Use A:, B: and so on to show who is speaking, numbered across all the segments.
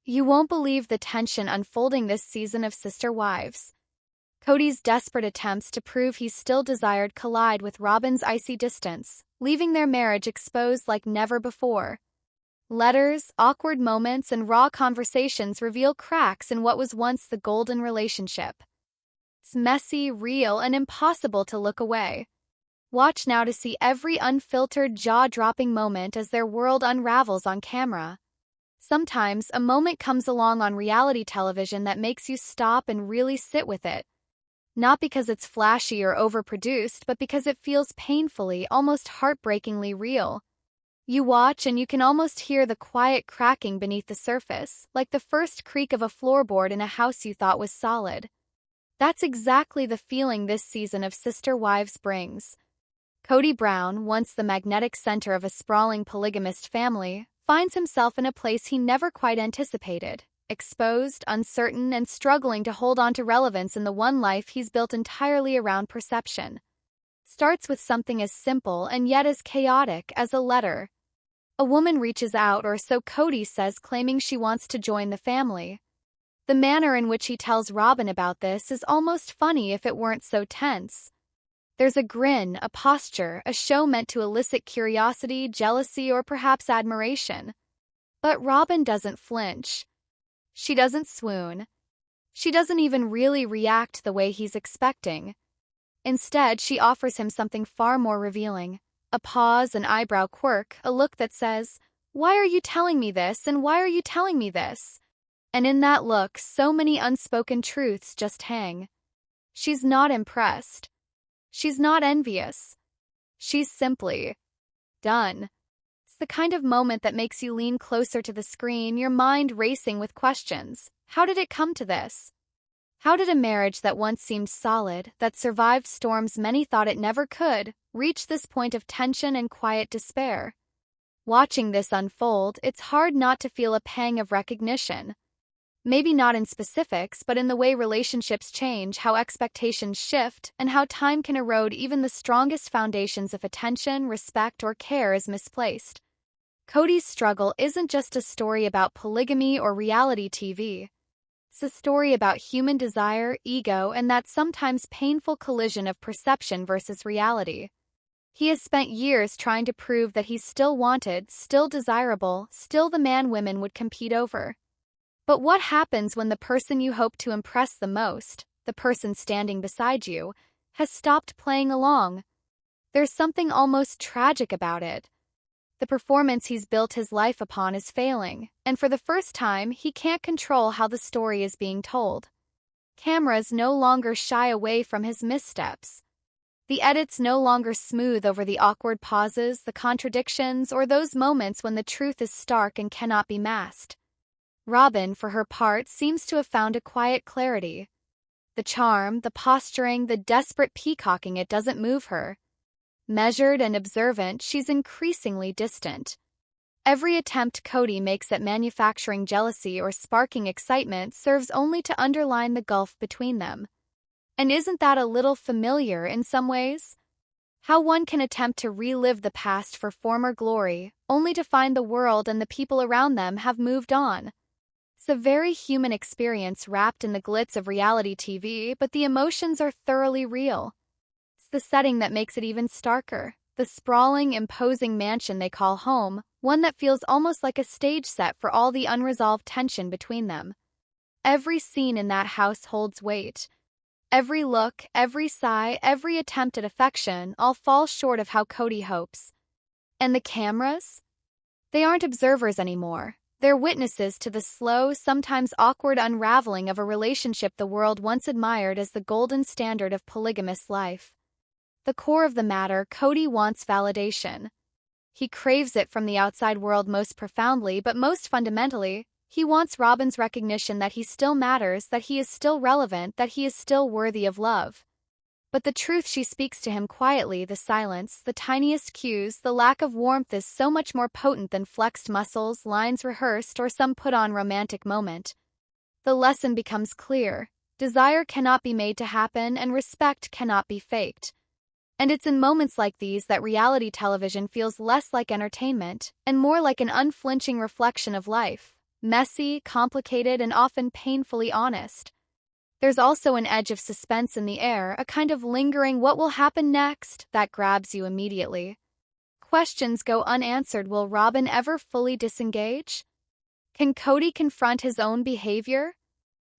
A: You won't believe the tension unfolding this season of Sister Wives. Cody's desperate attempts to prove he's still desired collide with Robin's icy distance, leaving their marriage exposed like never before. Letters, awkward moments, and raw conversations reveal cracks in what was once the golden relationship. It's messy, real, and impossible to look away. Watch now to see every unfiltered, jaw-dropping moment as their world unravels on camera. Sometimes, a moment comes along on reality television that makes you stop and really sit with it. Not because it's flashy or overproduced, but because it feels painfully, almost heartbreakingly real. You watch and you can almost hear the quiet cracking beneath the surface, like the first creak of a floorboard in a house you thought was solid. That's exactly the feeling this season of Sister Wives brings. Cody Brown, once the magnetic center of a sprawling polygamist family, finds himself in a place he never quite anticipated, exposed, uncertain, and struggling to hold on to relevance in the one life he's built entirely around perception. Starts with something as simple and yet as chaotic as a letter. A woman reaches out, or so Cody says, claiming she wants to join the family. The manner in which he tells Robin about this is almost funny if it weren't so tense. There's a grin, a posture, a show meant to elicit curiosity, jealousy, or perhaps admiration. But Robin doesn't flinch. She doesn't swoon. She doesn't even really react the way he's expecting. Instead, she offers him something far more revealing. A pause, an eyebrow quirk, a look that says, "Why are you telling me this, and why are you telling me this?" And in that look, so many unspoken truths just hang. She's not impressed. She's not envious. She's simply done. It's the kind of moment that makes you lean closer to the screen, your mind racing with questions. How did it come to this? How did a marriage that once seemed solid, that survived storms many thought it never could, reach this point of tension and quiet despair? Watching this unfold, it's hard not to feel a pang of recognition. Maybe not in specifics, but in the way relationships change, how expectations shift, and how time can erode even the strongest foundations if attention, respect, or care is misplaced. Cody's struggle isn't just a story about polygamy or reality TV. It's a story about human desire, ego, and that sometimes painful collision of perception versus reality. He has spent years trying to prove that he's still wanted, still desirable, still the man women would compete over. But what happens when the person you hope to impress the most, the person standing beside you, has stopped playing along? There's something almost tragic about it. The performance he's built his life upon is failing, and for the first time, he can't control how the story is being told. Cameras no longer shy away from his missteps. The edits no longer smooth over the awkward pauses, the contradictions, or those moments when the truth is stark and cannot be masked. Robin, for her part, seems to have found a quiet clarity. The charm, the posturing, the desperate peacocking, it doesn't move her. Measured and observant, she's increasingly distant. Every attempt Cody makes at manufacturing jealousy or sparking excitement serves only to underline the gulf between them. And isn't that a little familiar in some ways? How one can attempt to relive the past for former glory, only to find the world and the people around them have moved on. It's a very human experience wrapped in the glitz of reality TV, but the emotions are thoroughly real. It's the setting that makes it even starker. The sprawling, imposing mansion they call home, one that feels almost like a stage set for all the unresolved tension between them. Every scene in that house holds weight. Every look, every sigh, every attempt at affection all falls short of how Cody hopes. And the cameras? They aren't observers anymore. They're witnesses to the slow, sometimes awkward unraveling of a relationship the world once admired as the golden standard of polygamous life. The core of the matter, Cody wants validation. He craves it from the outside world most profoundly, but most fundamentally, he wants Robin's recognition that he still matters, that he is still relevant, that he is still worthy of love. But the truth she speaks to him quietly, the silence, the tiniest cues, the lack of warmth is so much more potent than flexed muscles, lines rehearsed, or some put-on romantic moment. The lesson becomes clear. Desire cannot be made to happen, and respect cannot be faked. And it's in moments like these that reality television feels less like entertainment, and more like an unflinching reflection of life. messy, complicated, and often painfully honest. There's also an edge of suspense in the air, a kind of lingering "what will happen next" that grabs you immediately. Questions go unanswered. Will Robin ever fully disengage? Can Cody confront his own behavior?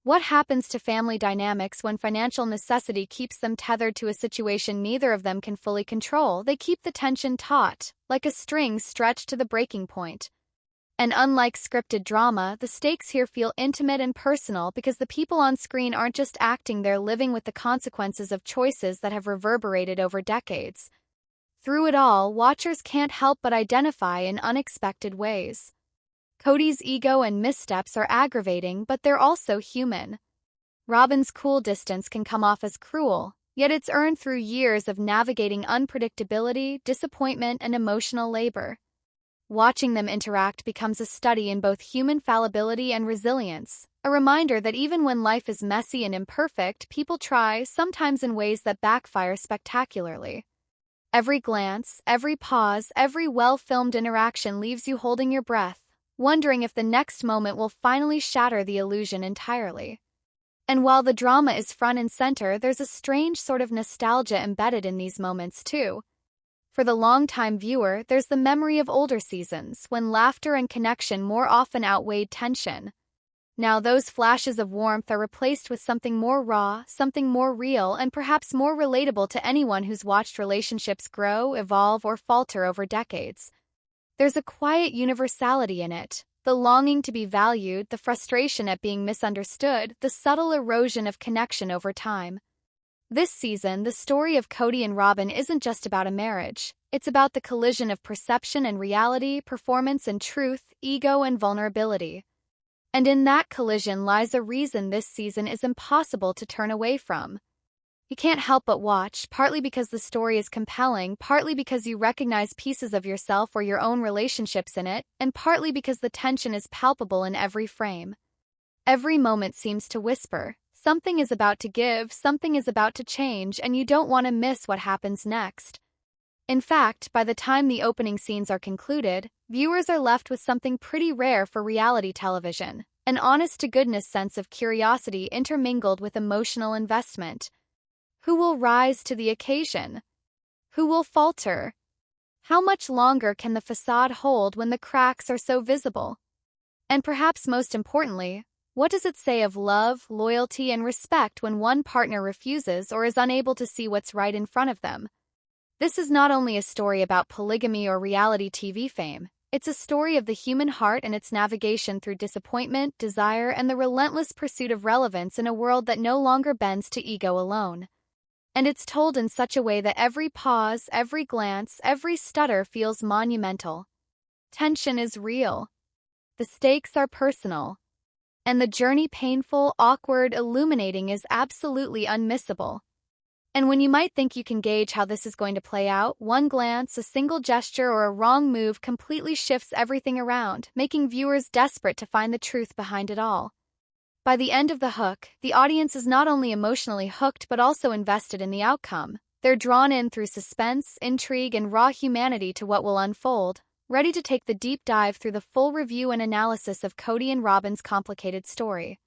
A: What happens to family dynamics when financial necessity keeps them tethered to a situation neither of them can fully control? They keep the tension taut, like a string stretched to the breaking point. And unlike scripted drama, the stakes here feel intimate and personal because the people on screen aren't just acting, they're living with the consequences of choices that have reverberated over decades. Through it all, watchers can't help but identify in unexpected ways. Cody's ego and missteps are aggravating, but they're also human. Robin's cool distance can come off as cruel, yet it's earned through years of navigating unpredictability, disappointment, and emotional labor. Watching them interact becomes a study in both human fallibility and resilience, a reminder that even when life is messy and imperfect, people try, sometimes in ways that backfire spectacularly. Every glance, every pause, every well-filmed interaction leaves you holding your breath, wondering if the next moment will finally shatter the illusion entirely. And while the drama is front and center, there's a strange sort of nostalgia embedded in these moments too. For the longtime viewer, there's the memory of older seasons, when laughter and connection more often outweighed tension. Now those flashes of warmth are replaced with something more raw, something more real, and perhaps more relatable to anyone who's watched relationships grow, evolve, or falter over decades. There's a quiet universality in it, the longing to be valued, the frustration at being misunderstood, the subtle erosion of connection over time. This season, the story of Cody and Robin isn't just about a marriage. It's about the collision of perception and reality, performance and truth, ego and vulnerability. And in that collision lies a reason this season is impossible to turn away from. You can't help but watch, partly because the story is compelling, partly because you recognize pieces of yourself or your own relationships in it, and partly because the tension is palpable in every frame. Every moment seems to whisper, something is about to give, something is about to change, and you don't want to miss what happens next. In fact, by the time the opening scenes are concluded, viewers are left with something pretty rare for reality television, an honest-to-goodness sense of curiosity intermingled with emotional investment. Who will rise to the occasion? Who will falter? How much longer can the facade hold when the cracks are so visible? And perhaps most importantly, what does it say of love, loyalty, and respect when one partner refuses or is unable to see what's right in front of them? This is not only a story about polygamy or reality TV fame, it's a story of the human heart and its navigation through disappointment, desire, and the relentless pursuit of relevance in a world that no longer bends to ego alone. And it's told in such a way that every pause, every glance, every stutter feels monumental. Tension is real. The stakes are personal. And the journey painful, awkward, illuminating is absolutely unmissable. And when you might think you can gauge how this is going to play out, one glance, a single gesture, or a wrong move completely shifts everything around, making viewers desperate to find the truth behind it all. By the end of the hook, the audience is not only emotionally hooked but also invested in the outcome. They're drawn in through suspense, intrigue, and raw humanity to what will unfold, ready to take the deep dive through the full review and analysis of Cody and Robin's complicated story.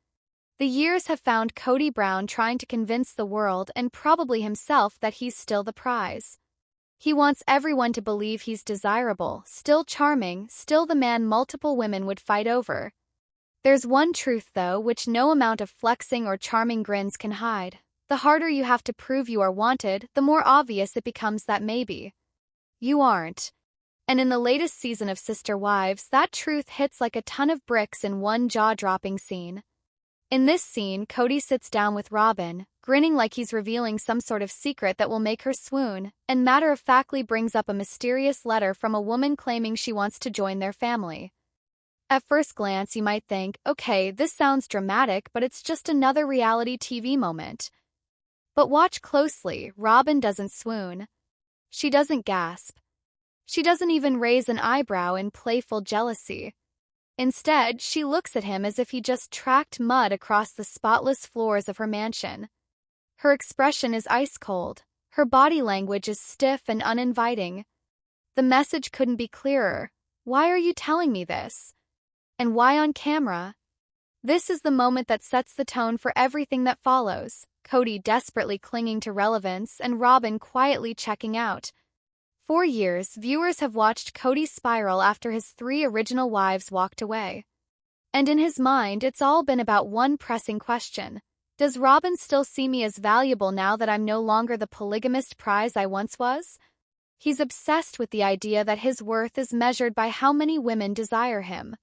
A: The years have found Cody Brown trying to convince the world and probably himself that he's still the prize. He wants everyone to believe he's desirable, still charming, still the man multiple women would fight over. There's one truth, though, which no amount of flexing or charming grins can hide. The harder you have to prove you are wanted, the more obvious it becomes that maybe you aren't. And in the latest season of Sister Wives, that truth hits like a ton of bricks in one jaw-dropping scene. In this scene, Cody sits down with Robin, grinning like he's revealing some sort of secret that will make her swoon, and matter-of-factly brings up a mysterious letter from a woman claiming she wants to join their family. At first glance, you might think, okay, this sounds dramatic, but it's just another reality TV moment. But watch closely, Robin doesn't swoon. She doesn't gasp. She doesn't even raise an eyebrow in playful jealousy. Instead, she looks at him as if he just tracked mud across the spotless floors of her mansion. Her expression is ice-cold. Her body language is stiff and uninviting. The message couldn't be clearer. Why are you telling me this? And why on camera? This is the moment that sets the tone for everything that follows. Cody desperately clinging to relevance and Robin quietly checking out. For years, viewers have watched Cody spiral after his 3 original wives walked away. And in his mind, it's all been about one pressing question. Does Robin still see me as valuable now that I'm no longer the polygamist prize I once was? He's obsessed with the idea that his worth is measured by how many women desire him.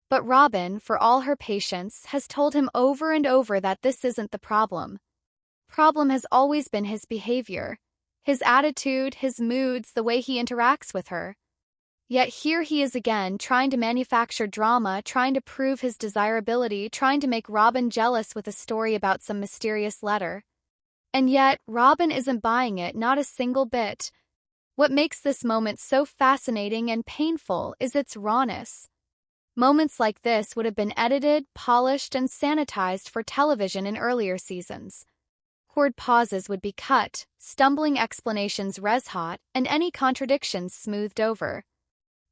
A: But Robin, for all her patience, has told him over and over that this isn't the problem. Problem has always been his behavior. His attitude, his moods, the way he interacts with her. Yet here he is again, trying to manufacture drama, trying to prove his desirability, trying to make Robin jealous with a story about some mysterious letter. And yet, Robin isn't buying it, not a single bit. What makes this moment so fascinating and painful is its rawness. Moments like this would have been edited, polished, and sanitized for television in earlier seasons. Awkward pauses would be cut, stumbling explanations res-hot, and any contradictions smoothed over.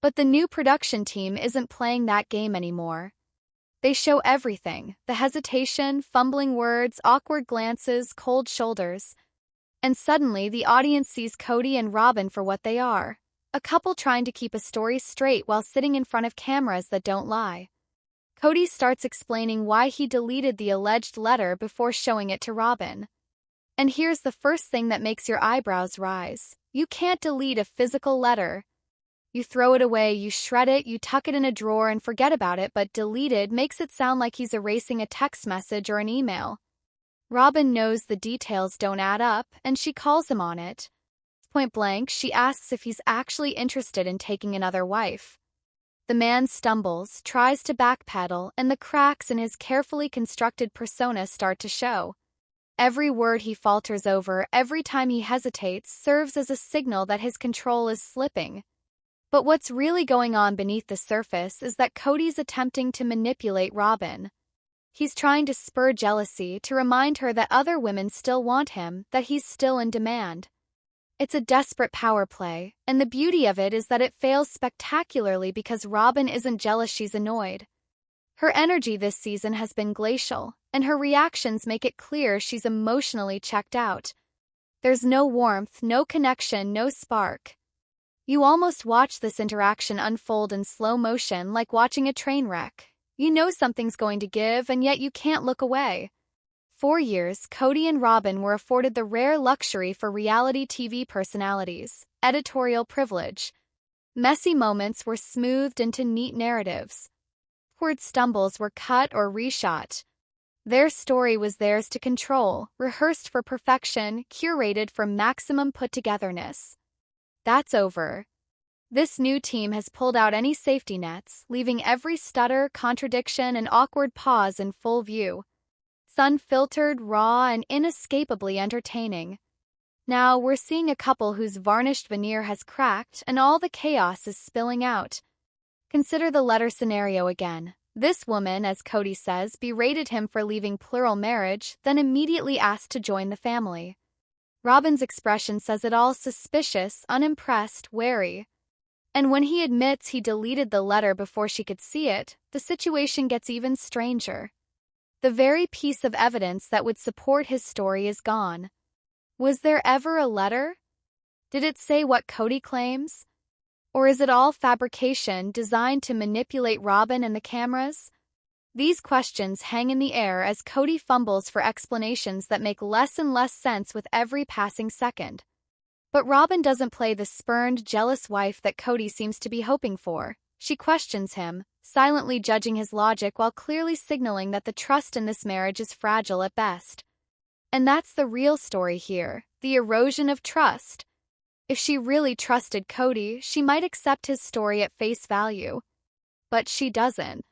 A: But the new production team isn't playing that game anymore. They show everything: the hesitation, fumbling words, awkward glances, cold shoulders. And suddenly the audience sees Cody and Robin for what they are. A couple trying to keep a story straight while sitting in front of cameras that don't lie. Cody starts explaining why he deleted the alleged letter before showing it to Robin. And here's the first thing that makes your eyebrows rise. You can't delete a physical letter. You throw it away, you shred it, you tuck it in a drawer and forget about it, but deleted makes it sound like he's erasing a text message or an email. Robin knows the details don't add up, and she calls him on it. Point blank, she asks if he's actually interested in taking another wife. The man stumbles, tries to backpedal, and the cracks in his carefully constructed persona start to show. Every word he falters over, every time he hesitates, serves as a signal that his control is slipping. But what's really going on beneath the surface is that Cody's attempting to manipulate Robin. He's trying to spur jealousy, to remind her that other women still want him, that he's still in demand. It's a desperate power play, and the beauty of it is that it fails spectacularly because Robin isn't jealous, she's annoyed. Her energy this season has been glacial, and her reactions make it clear she's emotionally checked out. There's no warmth, no connection, no spark. You almost watch this interaction unfold in slow motion, like watching a train wreck. You know something's going to give, and yet you can't look away. For years, Cody and Robin were afforded the rare luxury for reality TV personalities: editorial privilege. Messy moments were smoothed into neat narratives. Awkward stumbles were cut or reshot. Their story was theirs to control, rehearsed for perfection, curated for maximum put-togetherness. That's over. This new team has pulled out any safety nets, leaving every stutter, contradiction, and awkward pause in full view. It's unfiltered, raw, and inescapably entertaining. Now we're seeing a couple whose varnished veneer has cracked and all the chaos is spilling out. Consider the letter scenario again. This woman, as Cody says, berated him for leaving plural marriage, then immediately asked to join the family. Robin's expression says it all: suspicious, unimpressed, wary. And when he admits he deleted the letter before she could see it, the situation gets even stranger. The very piece of evidence that would support his story is gone. Was there ever a letter? Did it say what Cody claims? Or is it all fabrication designed to manipulate Robin and the cameras? These questions hang in the air as Cody fumbles for explanations that make less and less sense with every passing second. But Robin doesn't play the spurned, jealous wife that Cody seems to be hoping for. She questions him, silently judging his logic while clearly signaling that the trust in this marriage is fragile at best. And that's the real story here: the erosion of trust. If she really trusted Cody, she might accept his story at face value. But she doesn't.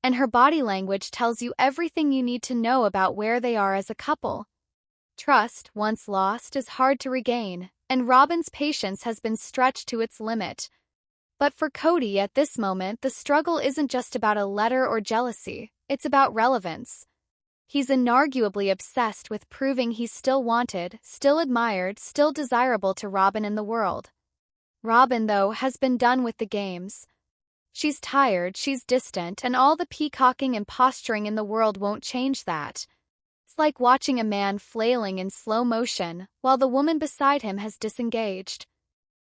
A: And her body language tells you everything you need to know about where they are as a couple. Trust, once lost, is hard to regain, and Robin's patience has been stretched to its limit. But for Cody at this moment, the struggle isn't just about a letter or jealousy, it's about relevance. He's inarguably obsessed with proving he's still wanted, still admired, still desirable to Robin and the world. Robin, though, has been done with the games. She's tired, she's distant, and all the peacocking and posturing in the world won't change that. It's like watching a man flailing in slow motion, while the woman beside him has disengaged.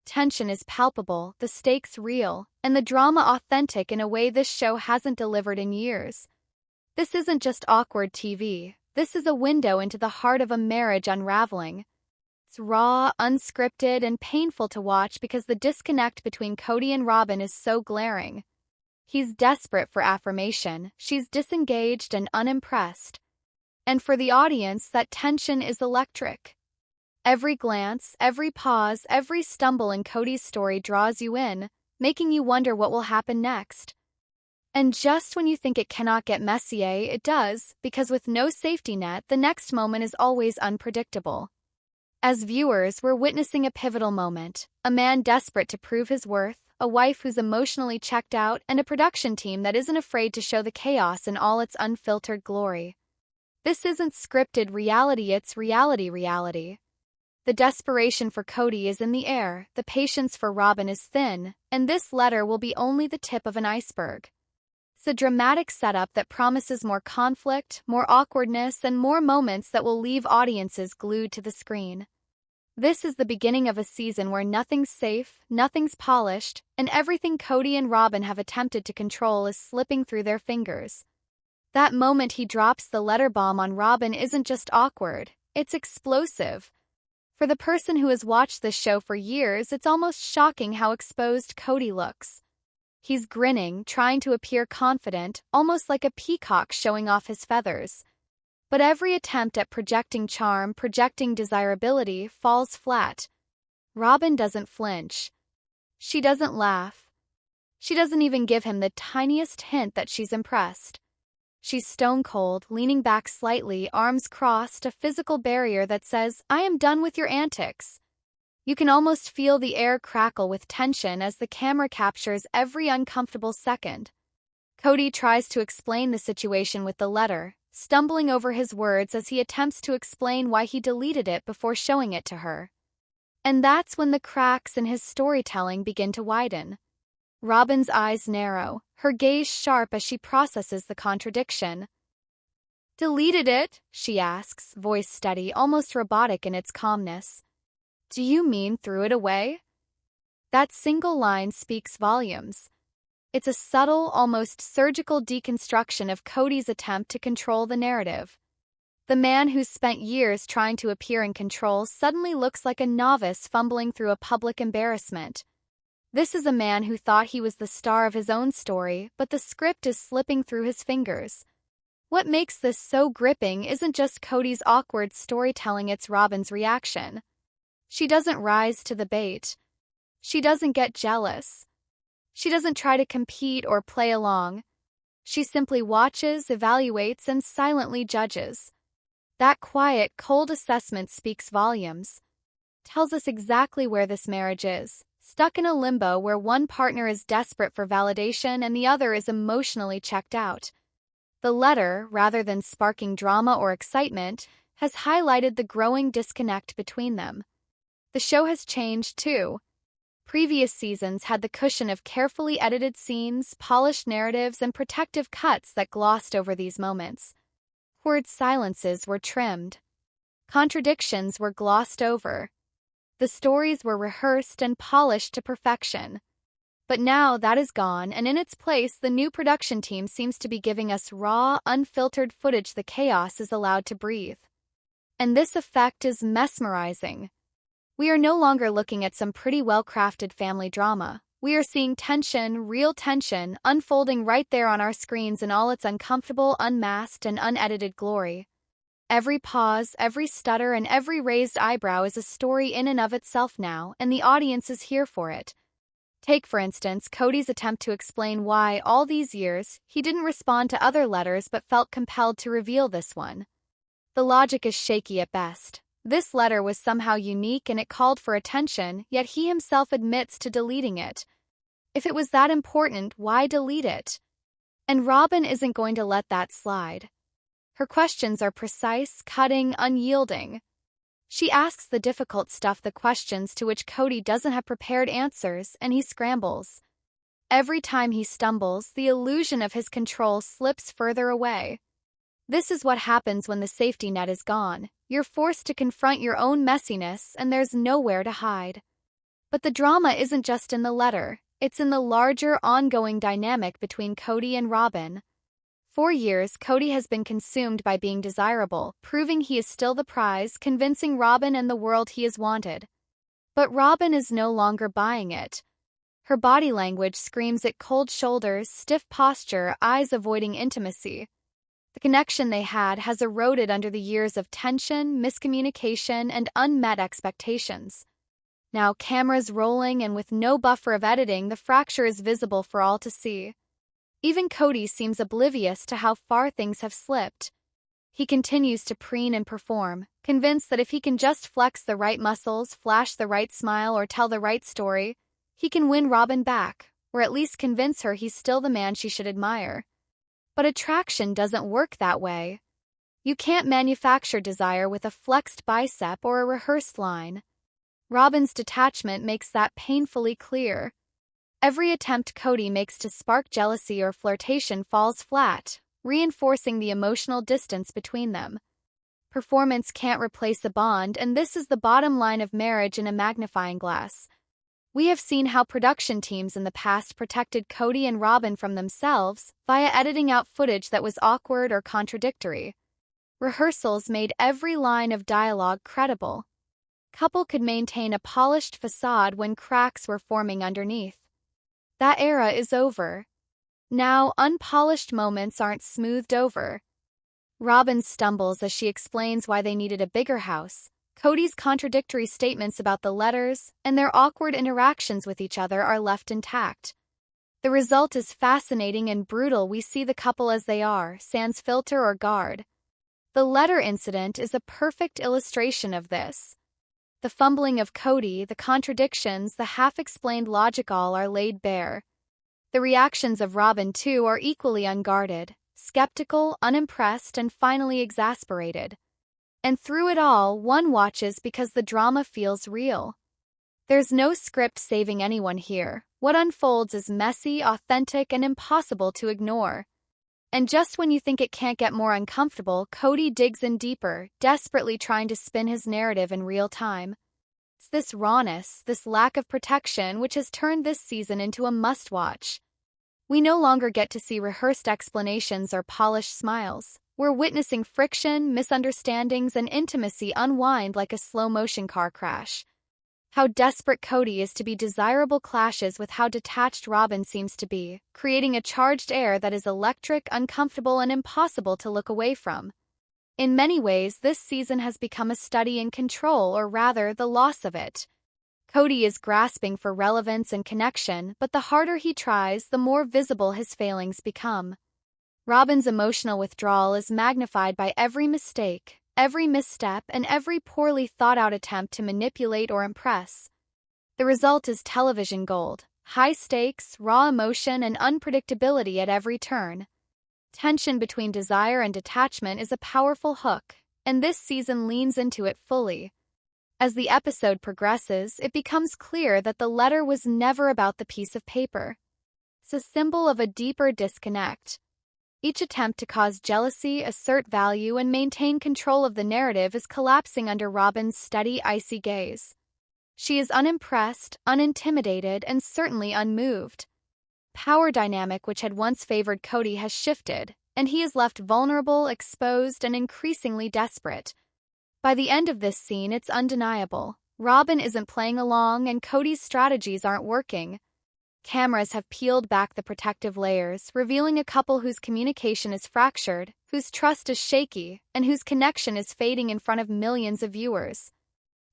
A: Tension is palpable, the stakes real, and the drama authentic in a way this show hasn't delivered in years. This isn't just awkward TV, this is a window into the heart of a marriage unraveling. It's raw, unscripted, and painful to watch because the disconnect between Cody and Robin is so glaring. He's desperate for affirmation, she's disengaged and unimpressed. And for the audience, that tension is electric. Every glance, every pause, every stumble in Cody's story draws you in, making you wonder what will happen next. And just when you think it cannot get messier, it does, because with no safety net, the next moment is always unpredictable. As viewers, we're witnessing a pivotal moment, a man desperate to prove his worth, a wife who's emotionally checked out, and a production team that isn't afraid to show the chaos in all its unfiltered glory. This isn't scripted reality, it's reality. The desperation for Cody is in the air, the patience for Robin is thin, and this letter will be only the tip of an iceberg. It's a dramatic setup that promises more conflict, more awkwardness, and more moments that will leave audiences glued to the screen. This is the beginning of a season where nothing's safe, nothing's polished, and everything Cody and Robin have attempted to control is slipping through their fingers. That moment he drops the letter bomb on Robin isn't just awkward, it's explosive. For the person who has watched this show for years, it's almost shocking how exposed Cody looks. He's grinning, trying to appear confident, almost like a peacock showing off his feathers. But every attempt at projecting charm, projecting desirability, falls flat. Robin doesn't flinch. She doesn't laugh. She doesn't even give him the tiniest hint that she's impressed. She's stone cold, leaning back slightly, arms crossed, a physical barrier that says, "I am done with your antics." You can almost feel the air crackle with tension as the camera captures every uncomfortable second. Cody tries to explain the situation with the letter, stumbling over his words as he attempts to explain why he deleted it before showing it to her. And that's when the cracks in his storytelling begin to widen. Robin's eyes narrow, her gaze sharp as she processes the contradiction. "Deleted it?" she asks, voice steady, almost robotic in its calmness. "Do you mean threw it away?" That single line speaks volumes. It's a subtle, almost surgical deconstruction of Cody's attempt to control the narrative. The man who's spent years trying to appear in control suddenly looks like a novice fumbling through a public embarrassment. This is a man who thought he was the star of his own story, but the script is slipping through his fingers. What makes this so gripping isn't just Cody's awkward storytelling, it's Robin's reaction. She doesn't rise to the bait. She doesn't get jealous. She doesn't try to compete or play along. She simply watches, evaluates, and silently judges. That quiet, cold assessment speaks volumes. Tells us exactly where this marriage is. Stuck in a limbo where one partner is desperate for validation and the other is emotionally checked out. The letter, rather than sparking drama or excitement, has highlighted the growing disconnect between them. The show has changed, too. Previous seasons had the cushion of carefully edited scenes, polished narratives, and protective cuts that glossed over these moments. Awkward silences were trimmed. Contradictions were glossed over. The stories were rehearsed and polished to perfection. But now that is gone, and in its place, the new production team seems to be giving us raw, unfiltered footage the chaos is allowed to breathe. And this effect is mesmerizing. We are no longer looking at some pretty well-crafted family drama. We are seeing tension, real tension, unfolding right there on our screens in all its uncomfortable, unmasked, and unedited glory. Every pause, every stutter, and every raised eyebrow is a story in and of itself now, and the audience is here for it. Take, for instance, Cody's attempt to explain why, all these years, he didn't respond to other letters but felt compelled to reveal this one. The logic is shaky at best. This letter was somehow unique and it called for attention, yet he himself admits to deleting it. If it was that important, why delete it? And Robin isn't going to let that slide. Her questions are precise, cutting, unyielding. She asks the difficult stuff, the questions to which Cody doesn't have prepared answers, and he scrambles. Every time he stumbles, the illusion of his control slips further away. This is what happens when the safety net is gone. You're forced to confront your own messiness, and there's nowhere to hide. But the drama isn't just in the letter, it's in the larger, ongoing dynamic between Cody and Robin. For years, Cody has been consumed by being desirable, proving he is still the prize, convincing Robin and the world he is wanted. But Robin is no longer buying it. Her body language screams at cold shoulders, stiff posture, eyes avoiding intimacy. The connection they had has eroded under the years of tension, miscommunication, and unmet expectations. Now, cameras rolling and with no buffer of editing, the fracture is visible for all to see. Even Cody seems oblivious to how far things have slipped. He continues to preen and perform, convinced that if he can just flex the right muscles, flash the right smile, or tell the right story, he can win Robin back, or at least convince her he's still the man she should admire. But attraction doesn't work that way. You can't manufacture desire with a flexed bicep or a rehearsed line. Robin's detachment makes that painfully clear. Every attempt Cody makes to spark jealousy or flirtation falls flat, reinforcing the emotional distance between them. Performance can't replace a bond, and this is the bottom line of marriage in a magnifying glass. We have seen how production teams in the past protected Cody and Robin from themselves via editing out footage that was awkward or contradictory. Rehearsals made every line of dialogue credible. Couple could maintain a polished facade when cracks were forming underneath. That era is over. Now, unpolished moments aren't smoothed over. Robin stumbles as she explains why they needed a bigger house. Cody's contradictory statements about the letters and their awkward interactions with each other are left intact. The result is fascinating and brutal. We see the couple as they are, sans filter or guard. The letter incident is a perfect illustration of this. The fumbling of Cody, the contradictions, the half-explained logic all are laid bare. The reactions of Robin, too, are equally unguarded, skeptical, unimpressed, and finally exasperated. And through it all, one watches because the drama feels real. There's no script saving anyone here. What unfolds is messy, authentic, and impossible to ignore. And just when you think it can't get more uncomfortable, Cody digs in deeper, desperately trying to spin his narrative in real time. It's this rawness, this lack of protection, which has turned this season into a must-watch. We no longer get to see rehearsed explanations or polished smiles. We're witnessing friction, misunderstandings, and intimacy unwind like a slow-motion car crash. How desperate Cody is to be desirable clashes with how detached Robin seems to be, creating a charged air that is electric, uncomfortable, and impossible to look away from. In many ways, this season has become a study in control, or rather, the loss of it. Cody is grasping for relevance and connection, but the harder he tries, the more visible his failings become. Robin's emotional withdrawal is magnified by every mistake, every misstep, and every poorly thought-out attempt to manipulate or impress. The result is television gold, high stakes, raw emotion, and unpredictability at every turn. Tension between desire and detachment is a powerful hook, and this season leans into it fully. As the episode progresses, it becomes clear that the letter was never about the piece of paper. It's a symbol of a deeper disconnect. Each attempt to cause jealousy, assert value, and maintain control of the narrative is collapsing under Robin's steady, icy gaze. She is unimpressed, unintimidated, and certainly unmoved. Power dynamic which had once favored Cody has shifted, and he is left vulnerable, exposed, and increasingly desperate. By the end of this scene, it's undeniable. Robin isn't playing along, and Cody's strategies aren't working. Cameras have peeled back the protective layers, revealing a couple whose communication is fractured, whose trust is shaky, and whose connection is fading in front of millions of viewers.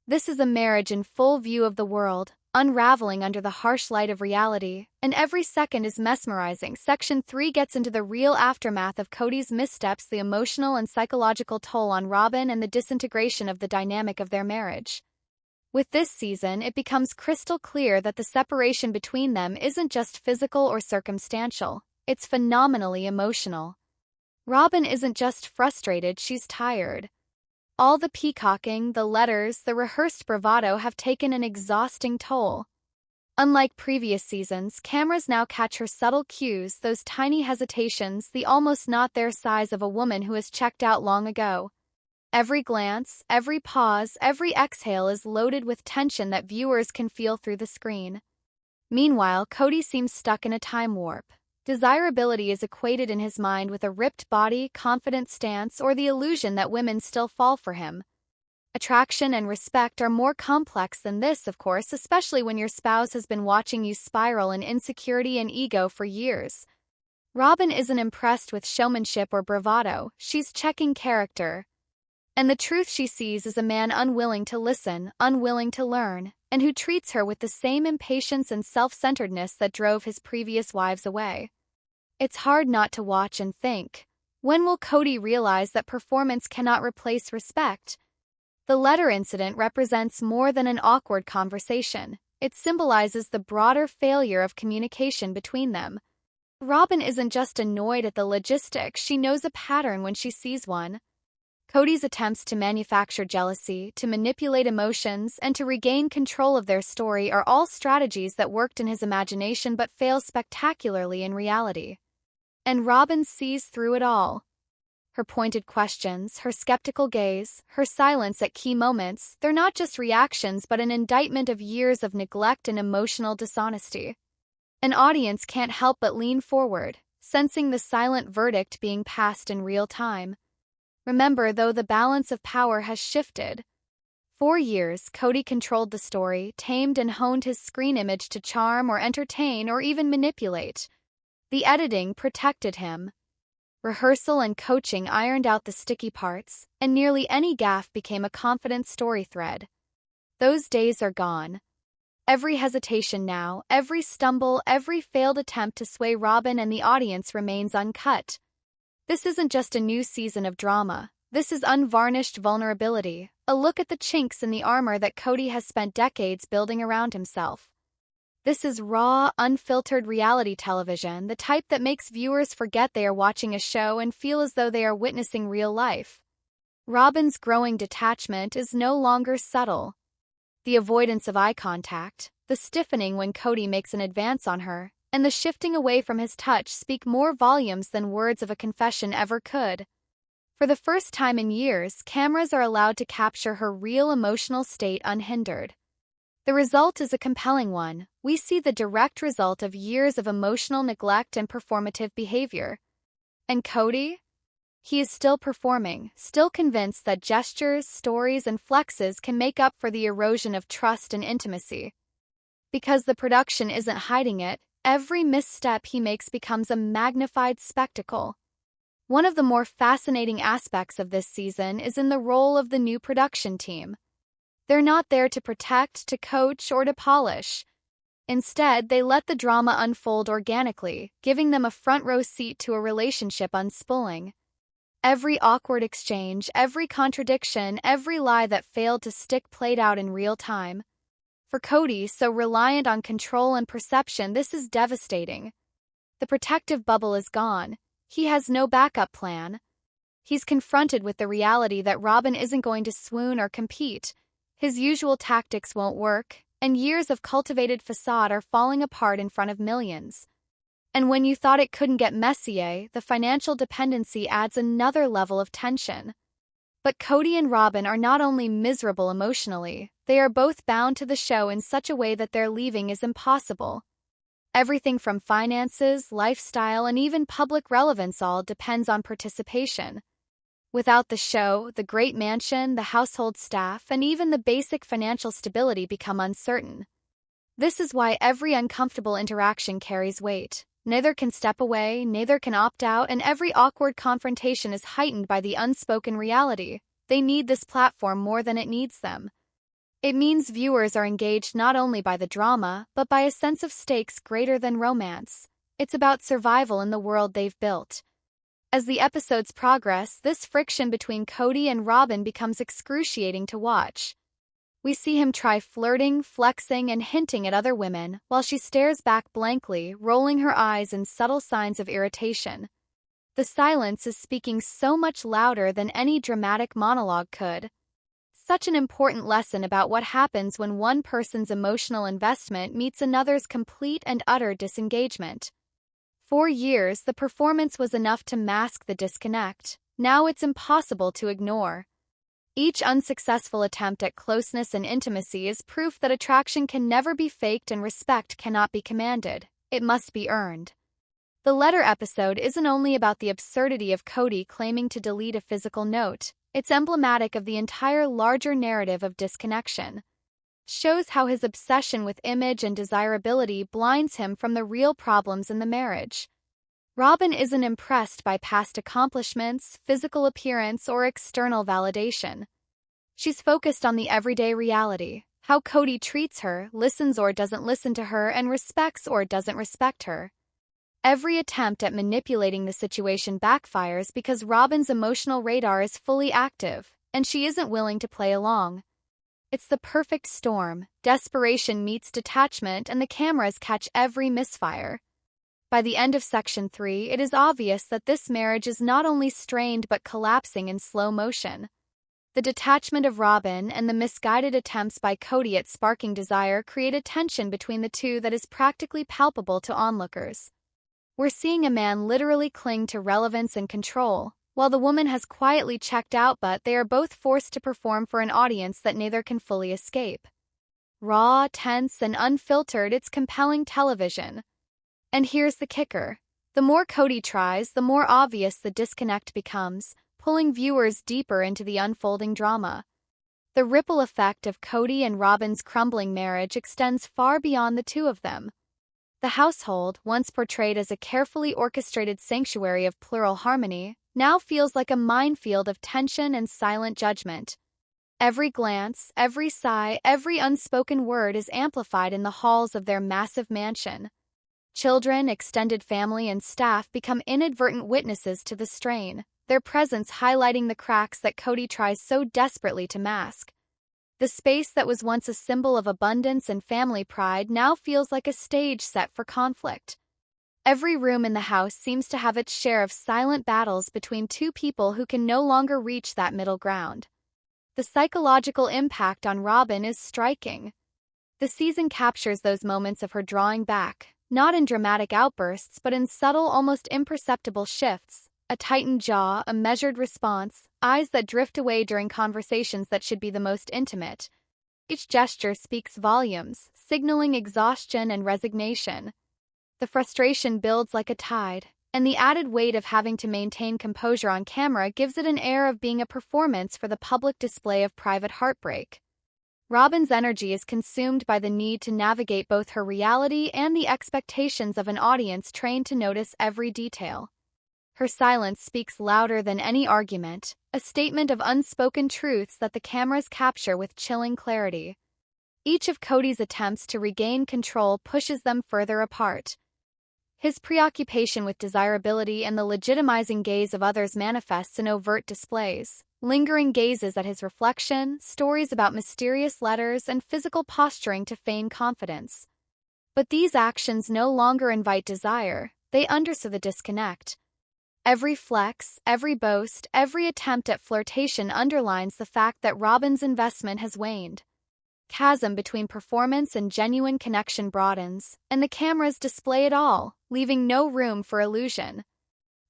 A: This is a marriage in full view of the world, unraveling under the harsh light of reality, and every second is mesmerizing. Section 3 gets into the real aftermath of Cody's missteps, the emotional and psychological toll on Robin, and the disintegration of the dynamic of their marriage. With this season, it becomes crystal clear that the separation between them isn't just physical or circumstantial, it's phenomenally emotional. Robin isn't just frustrated, she's tired. All the peacocking, the letters, the rehearsed bravado have taken an exhausting toll. Unlike previous seasons, cameras now catch her subtle cues, those tiny hesitations, the almost not there sighs of a woman who has checked out long ago. Every glance, every pause, every exhale is loaded with tension that viewers can feel through the screen. Meanwhile, Cody seems stuck in a time warp. Desirability is equated in his mind with a ripped body, confident stance, or the illusion that women still fall for him. Attraction and respect are more complex than this, of course, especially when your spouse has been watching you spiral in insecurity and ego for years. Robin isn't impressed with showmanship or bravado, she's checking character. And the truth she sees is a man unwilling to listen, unwilling to learn, and who treats her with the same impatience and self-centeredness that drove his previous wives away. It's hard not to watch and think, when will Cody realize that performance cannot replace respect? The letter incident represents more than an awkward conversation. It symbolizes the broader failure of communication between them. Robin isn't just annoyed at the logistics, she knows a pattern when she sees one. Cody's attempts to manufacture jealousy, to manipulate emotions, and to regain control of their story are all strategies that worked in his imagination but fail spectacularly in reality. And Robin sees through it all. Her pointed questions, her skeptical gaze, her silence at key moments, they're not just reactions but an indictment of years of neglect and emotional dishonesty. An audience can't help but lean forward, sensing the silent verdict being passed in real time. Remember, though, the balance of power has shifted. For years, Cody controlled the story, tamed and honed his screen image to charm or entertain or even manipulate. The editing protected him. Rehearsal and coaching ironed out the sticky parts, and nearly any gaffe became a confident story thread. Those days are gone. Every hesitation now, every stumble, every failed attempt to sway Robin and the audience remains uncut. This isn't just a new season of drama. This is unvarnished vulnerability, a look at the chinks in the armor that Cody has spent decades building around himself. This is raw, unfiltered reality television, the type that makes viewers forget they are watching a show and feel as though they are witnessing real life. Robin's growing detachment is no longer subtle. The avoidance of eye contact, the stiffening when Cody makes an advance on her, and the shifting away from his touch speak more volumes than words of a confession ever could. For the first time in years, cameras are allowed to capture her real emotional state unhindered. The result is a compelling one. We see the direct result of years of emotional neglect and performative behavior. And Cody? He is still performing, still convinced that gestures, stories, and flexes can make up for the erosion of trust and intimacy. Because the production isn't hiding it, every misstep he makes becomes a magnified spectacle. One of the more fascinating aspects of this season is in the role of the new production team. They're not there to protect, to coach, or to polish. Instead, they let the drama unfold organically, giving them a front-row seat to a relationship unspooling. Every awkward exchange, every contradiction, every lie that failed to stick played out in real time. For Cody, so reliant on control and perception, this is devastating. The protective bubble is gone. He has no backup plan. He's confronted with the reality that Robin isn't going to swoon or compete. His usual tactics won't work, and years of cultivated facade are falling apart in front of millions. And when you thought it couldn't get messier, the financial dependency adds another level of tension. But Cody and Robin are not only miserable emotionally, they are both bound to the show in such a way that their leaving is impossible. Everything from finances, lifestyle, and even public relevance all depends on participation. Without the show, the great mansion, the household staff, and even the basic financial stability become uncertain. This is why every uncomfortable interaction carries weight. Neither can step away, neither can opt out, and every awkward confrontation is heightened by the unspoken reality. They need this platform more than it needs them. It means viewers are engaged not only by the drama, but by a sense of stakes greater than romance. It's about survival in the world they've built. As the episodes progress, this friction between Cody and Robin becomes excruciating to watch. We see him try flirting, flexing, and hinting at other women, while she stares back blankly, rolling her eyes in subtle signs of irritation. The silence is speaking so much louder than any dramatic monologue could. such an important lesson about what happens when one person's emotional investment meets another's complete and utter disengagement. For years, the performance was enough to mask the disconnect. Now it's impossible to ignore. Each unsuccessful attempt at closeness and intimacy is proof that attraction can never be faked and respect cannot be commanded. It must be earned. The letter episode isn't only about the absurdity of Cody claiming to delete a physical note, it's emblematic of the entire larger narrative of disconnection. Shows how his obsession with image and desirability blinds him from the real problems in the marriage. Robin isn't impressed by past accomplishments, physical appearance, or external validation. She's focused on the everyday reality, how Cody treats her, listens or doesn't listen to her, and respects or doesn't respect her. Every attempt at manipulating the situation backfires because Robin's emotional radar is fully active, and she isn't willing to play along. It's the perfect storm. Desperation meets detachment, and the cameras catch every misfire. By the end of Section 3, it is obvious that this marriage is not only strained but collapsing in slow motion. The detachment of Robin and the misguided attempts by Cody at sparking desire create a tension between the two that is practically palpable to onlookers. We're seeing a man literally cling to relevance and control, while the woman has quietly checked out, but they are both forced to perform for an audience that neither can fully escape. Raw, tense, and unfiltered, it's compelling television. And here's the kicker. The more Cody tries, the more obvious the disconnect becomes, pulling viewers deeper into the unfolding drama. The ripple effect of Cody and Robin's crumbling marriage extends far beyond the two of them. The household, once portrayed as a carefully orchestrated sanctuary of plural harmony, now feels like a minefield of tension and silent judgment. Every glance, every sigh, every unspoken word is amplified in the halls of their massive mansion. Children, extended family, and staff become inadvertent witnesses to the strain, their presence highlighting the cracks that Cody tries so desperately to mask. The space that was once a symbol of abundance and family pride now feels like a stage set for conflict. Every room in the house seems to have its share of silent battles between two people who can no longer reach that middle ground. The psychological impact on Robin is striking. The season captures those moments of her drawing back, not in dramatic outbursts but in subtle, almost imperceptible shifts. A tightened jaw, a measured response, eyes that drift away during conversations that should be the most intimate. Each gesture speaks volumes, signaling exhaustion and resignation. The frustration builds like a tide, and the added weight of having to maintain composure on camera gives it an air of being a performance for the public display of private heartbreak. Robin's energy is consumed by the need to navigate both her reality and the expectations of an audience trained to notice every detail. Her silence speaks louder than any argument, a statement of unspoken truths that the cameras capture with chilling clarity. Each of Cody's attempts to regain control pushes them further apart. His preoccupation with desirability and the legitimizing gaze of others manifests in overt displays, lingering gazes at his reflection, stories about mysterious letters, and physical posturing to feign confidence. But these actions no longer invite desire, they underscore the disconnect. Every flex, every boast, every attempt at flirtation underlines the fact that Robin's investment has waned. Chasm between performance and genuine connection broadens, and the cameras display it all, leaving no room for illusion.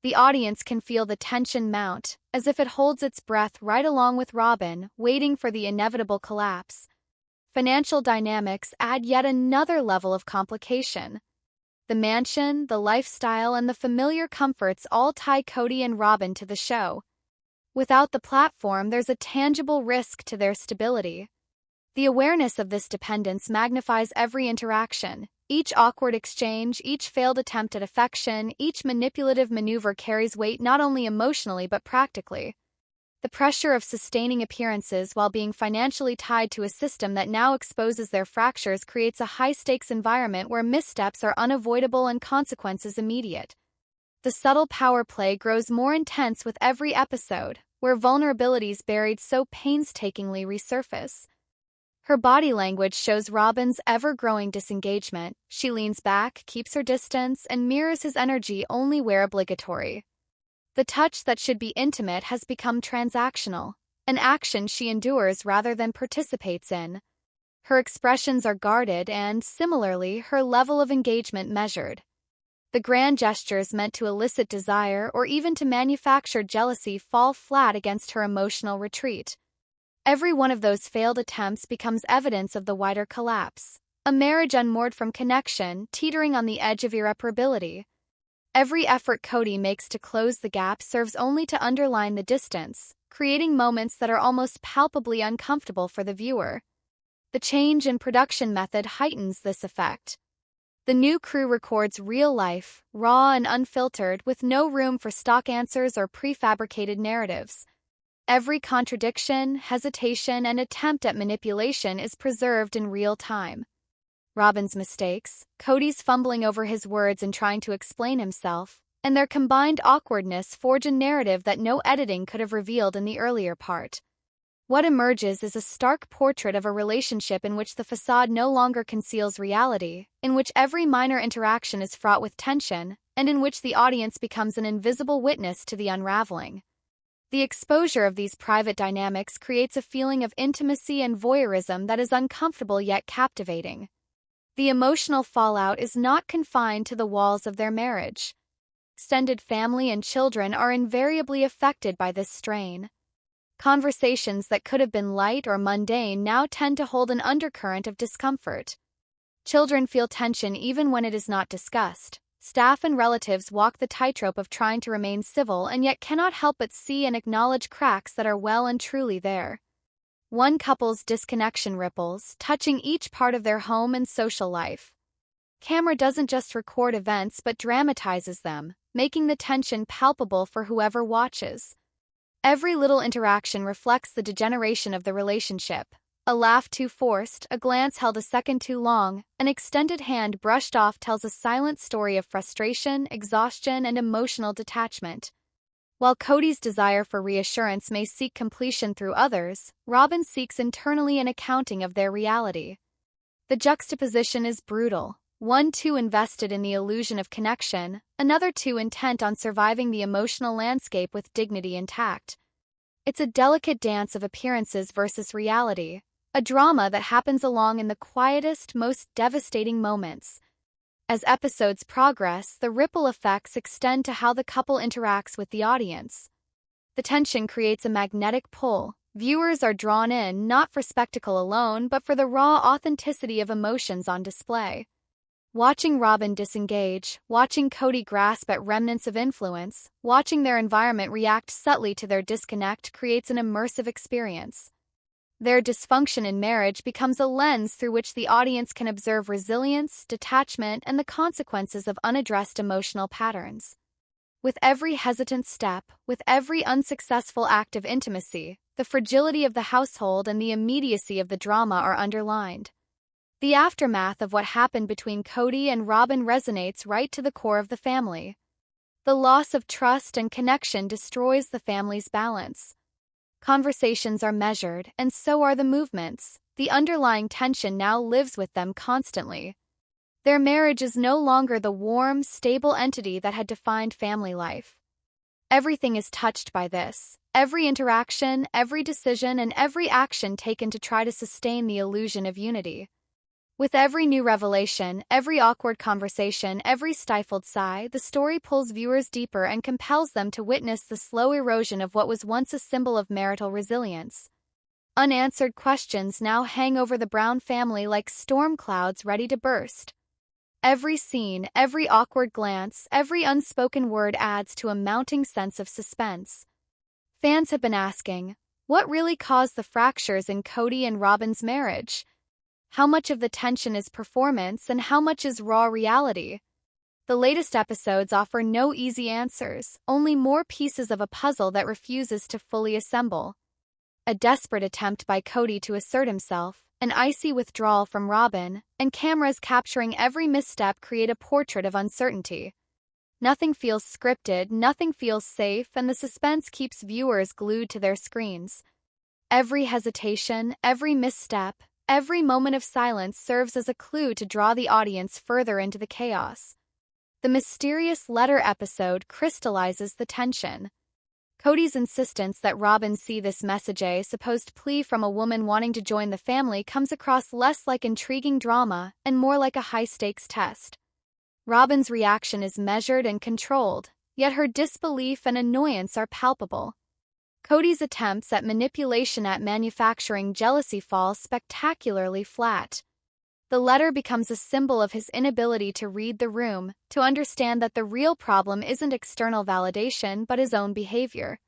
A: The audience can feel the tension mount, as if it holds its breath right along with Robin, waiting for the inevitable collapse. Financial dynamics add yet another level of complication. The mansion, the lifestyle, and the familiar comforts all tie Cody and Robin to the show. Without the platform, there's a tangible risk to their stability. The awareness of this dependence magnifies every interaction. Each awkward exchange, each failed attempt at affection, each manipulative maneuver carries weight not only emotionally but practically. The pressure of sustaining appearances while being financially tied to a system that now exposes their fractures creates a high-stakes environment where missteps are unavoidable and consequences immediate. The subtle power play grows more intense with every episode, where vulnerabilities buried so painstakingly resurface. Her body language shows Robin's ever-growing disengagement. She leans back, keeps her distance, and mirrors his energy only where obligatory. The touch that should be intimate has become transactional. an action she endures rather than participates in. Her expressions are guarded and, similarly, her level of engagement measured. The grand gestures meant to elicit desire or even to manufacture jealousy fall flat against her emotional retreat. Every one of those failed attempts becomes evidence of the wider collapse, a marriage unmoored from connection, teetering on the edge of irreparability. Every effort Cody makes to close the gap serves only to underline the distance, creating moments that are almost palpably uncomfortable for the viewer. The change in production method heightens this effect. The new crew records real life, raw and unfiltered, with no room for stock answers or prefabricated narratives. Every contradiction, hesitation, and attempt at manipulation is preserved in real time. Robin's mistakes, Cody's fumbling over his words and trying to explain himself, and their combined awkwardness forge a narrative that no editing could have revealed in the earlier part. What emerges is a stark portrait of a relationship in which the facade no longer conceals reality, in which every minor interaction is fraught with tension, and in which the audience becomes an invisible witness to the unraveling. The exposure of these private dynamics creates a feeling of intimacy and voyeurism that is uncomfortable yet captivating. The emotional fallout is not confined to the walls of their marriage. Extended family and children are invariably affected by this strain. Conversations that could have been light or mundane now tend to hold an undercurrent of discomfort. Children feel tension even when it is not discussed. Staff and relatives walk the tightrope of trying to remain civil and yet cannot help but see and acknowledge cracks that are well and truly there. One couple's disconnection ripples, touching each part of their home and social life. Camera doesn't just record events but dramatizes them, making the tension palpable for whoever watches. Every little interaction reflects the degeneration of the relationship. A laugh too forced, a glance held a second too long, an extended hand brushed off tells a silent story of frustration, exhaustion, and emotional detachment. While Cody's desire for reassurance may seek completion through others, Robin seeks internally an accounting of their reality. The juxtaposition is brutal, one too invested in the illusion of connection, another too intent on surviving the emotional landscape with dignity intact. It's a delicate dance of appearances versus reality, a drama that happens along in the quietest, most devastating moments. As episodes progress, the ripple effects extend to how the couple interacts with the audience. The tension creates a magnetic pull. Viewers are drawn in not for spectacle alone, but for the raw authenticity of emotions on display. Watching Robin disengage, watching Cody grasp at remnants of influence, watching their environment react subtly to their disconnect creates an immersive experience. Their dysfunction in marriage becomes a lens through which the audience can observe resilience, detachment, and the consequences of unaddressed emotional patterns. With every hesitant step, with every unsuccessful act of intimacy, the fragility of the household and the immediacy of the drama are underlined. The aftermath of what happened between Cody and Robin resonates right to the core of the family. The loss of trust and connection destroys the family's balance. Conversations are measured, and so are the movements. The underlying tension now lives with them constantly. Their marriage is no longer the warm, stable entity that had defined family life. Everything is touched by this. Every interaction, every decision, and every action taken to try to sustain the illusion of unity. With every new revelation, every awkward conversation, every stifled sigh, the story pulls viewers deeper and compels them to witness the slow erosion of what was once a symbol of marital resilience. Unanswered questions now hang over the Brown family like storm clouds ready to burst. Every scene, every awkward glance, every unspoken word adds to a mounting sense of suspense. Fans have been asking, what really caused the fractures in Cody and Robin's marriage? How much of the tension is performance and how much is raw reality? The latest episodes offer no easy answers, only more pieces of a puzzle that refuses to fully assemble. A desperate attempt by Cody to assert himself, an icy withdrawal from Robin, and cameras capturing every misstep create a portrait of uncertainty. Nothing feels scripted, nothing feels safe, and the suspense keeps viewers glued to their screens. Every hesitation, every misstep, every moment of silence serves as a clue to draw the audience further into the chaos. The mysterious letter episode crystallizes the tension. Cody's insistence that Robin see this message, a supposed plea from a woman wanting to join the family, comes across less like intriguing drama and more like a high-stakes test. Robin's reaction is measured and controlled, yet her disbelief and annoyance are palpable. Cody's attempts at manipulation at manufacturing jealousy fall spectacularly flat. The letter becomes a symbol of his inability to read the room, to understand that the real problem isn't external validation but his own behavior.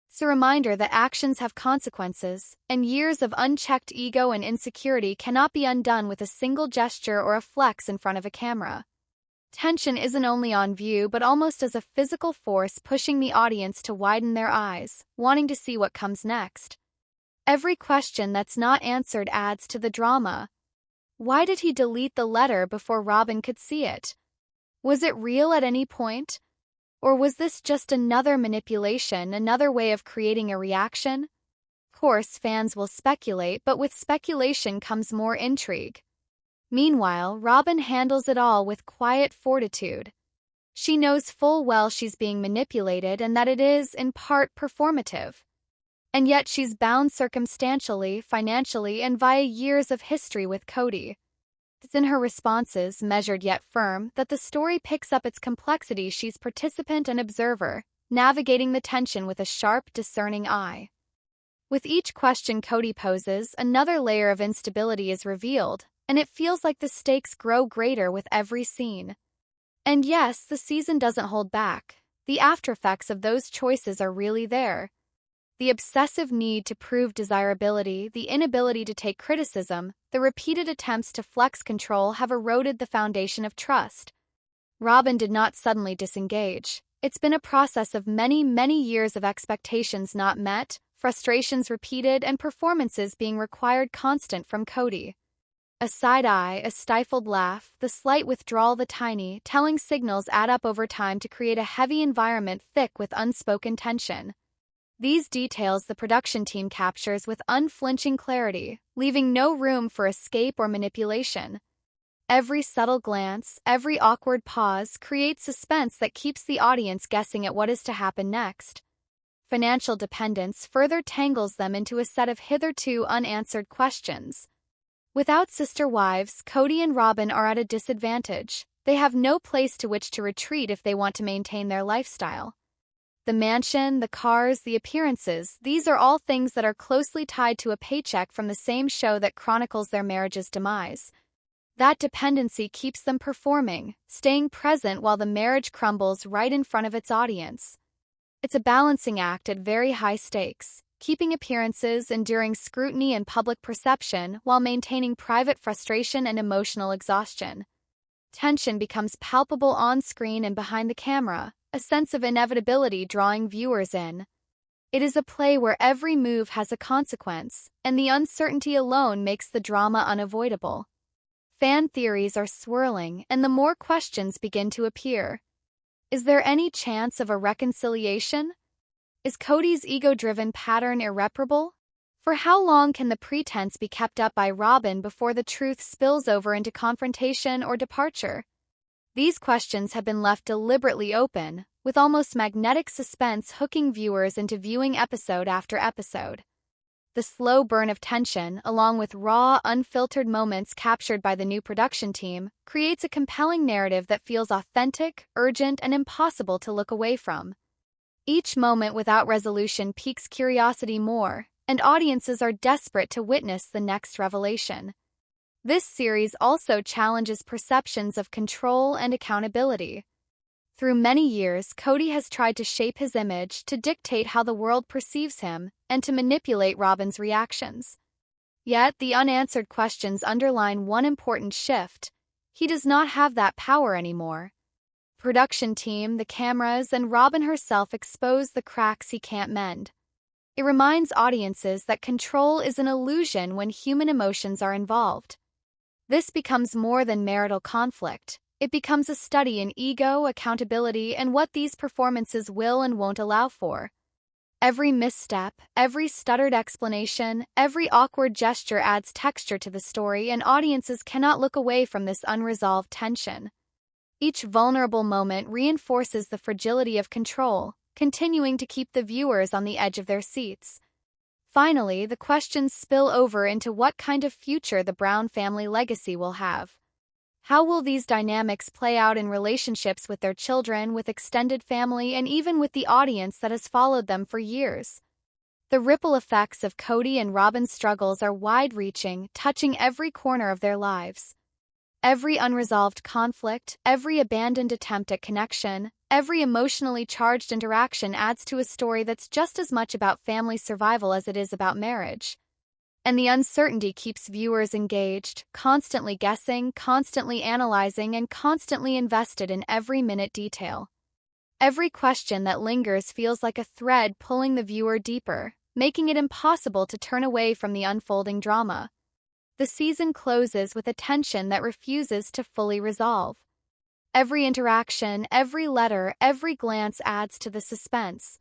A: It's a reminder that actions have consequences, and years of unchecked ego and insecurity cannot be undone with a single gesture or a flex in front of a camera. Tension isn't only on view but almost as a physical force pushing the audience to widen their eyes, wanting to see what comes next. Every question that's not answered adds to the drama. Why did he delete the letter before Robin could see it? Was it real at any point? Or was this just another manipulation, another way of creating a reaction? Of course, fans will speculate, but with speculation comes more intrigue. Meanwhile, Robin handles it all with quiet fortitude. She knows full well she's being manipulated and that it is, in part, performative. And yet she's bound circumstantially, financially, and via years of history with Cody. It's in her responses, measured yet firm, that the story picks up its complexity. She's participant and observer, navigating the tension with a sharp, discerning eye. With each question Cody poses, another layer of instability is revealed, and it feels like the stakes grow greater with every scene. And yes, the season doesn't hold back. The aftereffects of those choices are really there. The obsessive need to prove desirability, the inability to take criticism, the repeated attempts to flex control have eroded the foundation of trust. Robin did not suddenly disengage. It's been a process of many, many years of expectations not met, frustrations repeated, and performances being required constant from Cody. A side eye, a stifled laugh, the slight withdrawal, the tiny, telling signals add up over time to create a heavy environment thick with unspoken tension. These details the production team captures with unflinching clarity, leaving no room for escape or manipulation. Every subtle glance, every awkward pause creates suspense that keeps the audience guessing at what is to happen next. Financial dependence further tangles them into a set of hitherto unanswered questions. Without sister wives, Cody and Robin are at a disadvantage. They have no place to which to retreat if they want to maintain their lifestyle. The mansion, the cars, the appearances, these are all things that are closely tied to a paycheck from the same show that chronicles their marriage's demise. That dependency keeps them performing, staying present while the marriage crumbles right in front of its audience. It's a balancing act at very high stakes, keeping appearances, enduring scrutiny and public perception while maintaining private frustration and emotional exhaustion. Tension becomes palpable on screen and behind the camera, a sense of inevitability drawing viewers in. It is a play where every move has a consequence, and the uncertainty alone makes the drama unavoidable. Fan theories are swirling, and the more questions begin to appear. Is there any chance of a reconciliation? Is Cody's ego-driven pattern irreparable? For how long can the pretense be kept up by Robin before the truth spills over into confrontation or departure? These questions have been left deliberately open, with almost magnetic suspense hooking viewers into viewing episode after episode. The slow burn of tension, along with raw, unfiltered moments captured by the new production team, creates a compelling narrative that feels authentic, urgent, and impossible to look away from. Each moment without resolution piques curiosity more, and audiences are desperate to witness the next revelation. This series also challenges perceptions of control and accountability. Through many years, Cody has tried to shape his image, to dictate how the world perceives him, and to manipulate Robin's reactions. Yet, the unanswered questions underline one important shift. He does not have that power anymore. Production team, the cameras, and Robin herself expose the cracks he can't mend. It reminds audiences that control is an illusion when human emotions are involved. This becomes more than marital conflict. It becomes a study in ego, accountability, and what these performances will and won't allow for. Every misstep, every stuttered explanation, every awkward gesture adds texture to the story, and audiences cannot look away from this unresolved tension. Each vulnerable moment reinforces the fragility of control, continuing to keep the viewers on the edge of their seats. Finally, the questions spill over into what kind of future the Brown family legacy will have. How will these dynamics play out in relationships with their children, with extended family, and even with the audience that has followed them for years? The ripple effects of Cody and Robin's struggles are wide-reaching, touching every corner of their lives. Every unresolved conflict, every abandoned attempt at connection, every emotionally charged interaction adds to a story that's just as much about family survival as it is about marriage. And the uncertainty keeps viewers engaged, constantly guessing, constantly analyzing, and constantly invested in every minute detail. Every question that lingers feels like a thread pulling the viewer deeper, making it impossible to turn away from the unfolding drama. The season closes with a tension that refuses to fully resolve. Every interaction, every letter, every glance adds to the suspense.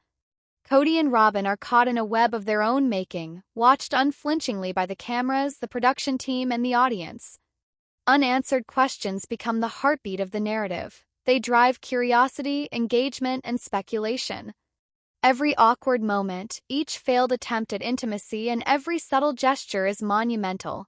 A: Cody and Robin are caught in a web of their own making, watched unflinchingly by the cameras, the production team, and the audience. Unanswered questions become the heartbeat of the narrative. They drive curiosity, engagement, and speculation. Every awkward moment, each failed attempt at intimacy, and every subtle gesture is monumental.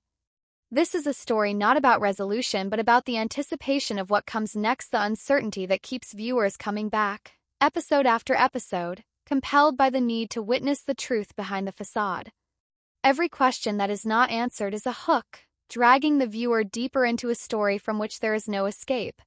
A: This is a story not about resolution but about the anticipation of what comes next, the uncertainty that keeps viewers coming back, episode after episode, compelled by the need to witness the truth behind the facade. Every question that is not answered is a hook, dragging the viewer deeper into a story from which there is no escape.